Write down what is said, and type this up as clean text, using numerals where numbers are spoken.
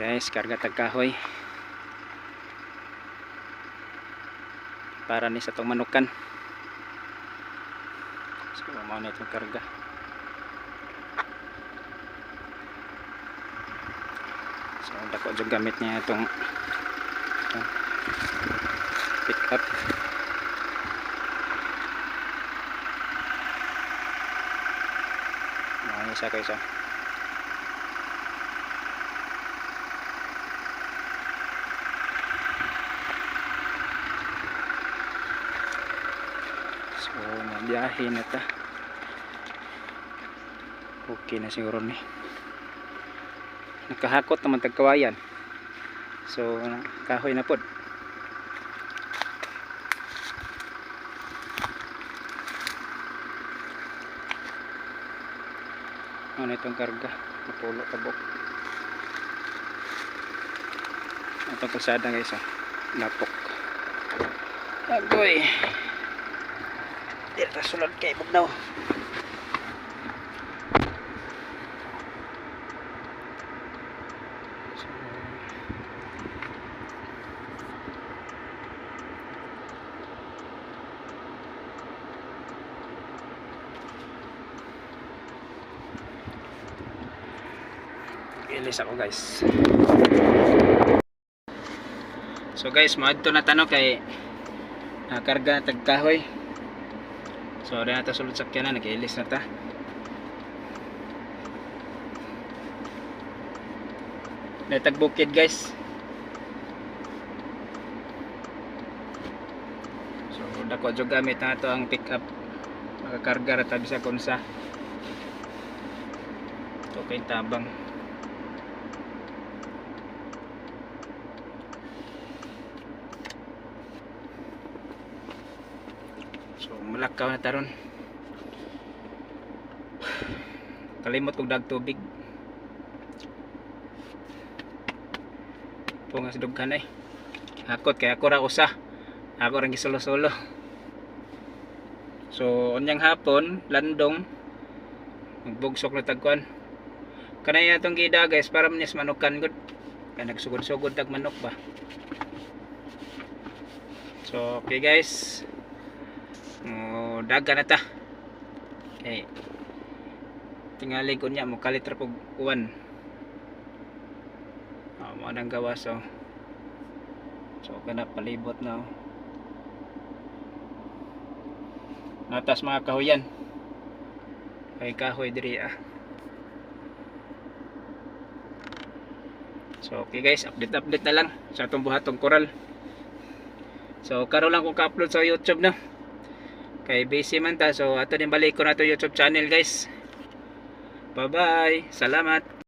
Guys, karga tagkahoy para ni sa tong manukan. So mao na itong karga. So dako jud gamit niya itong pick up. Mao isa kaysa so mabiyahe na ta. Okay na siguro ni. Nakahakot naman tagkawayan. So kahoy na pod. Ano itong karga? Mapulo kabok. Itong kalsada guys, lapok. Agoy. Dito sulod kay bugnaw. Ilis ako guys. So guys, maadto na tanong kay karga na tagkahoy. So rin na ta sulod sakyanan, nag-ilis na ta. Natagbukid guys. So dako jud gamit na ito ang pick up. Makakarga ra ta bisa kun sa. So kay tabang. So malakaw na taron. Kalimot kog dag tubig. Pungas dughan ay. Hakot kay ako ra usa. Ako ra gisolo-solo. So unyang hapon landong magbugsok na tagkuan. Kanay atong gida guys para manis manukan gud. Kay nagsugod-sugod tag manok ba. So okay guys. Daga na ta. Okay. Tingali ko niya mo kalit ra pug uwan. Mo nang gawa so kana palibot na. Natas mga kahoyan. Kay kahoy diri . So okay guys, update na lang sa atong buhatong koral. So karon lang ko ka-upload sa YouTube na. Kay busy man ta, so ato din balik ko na to YouTube channel guys. Bye bye, salamat.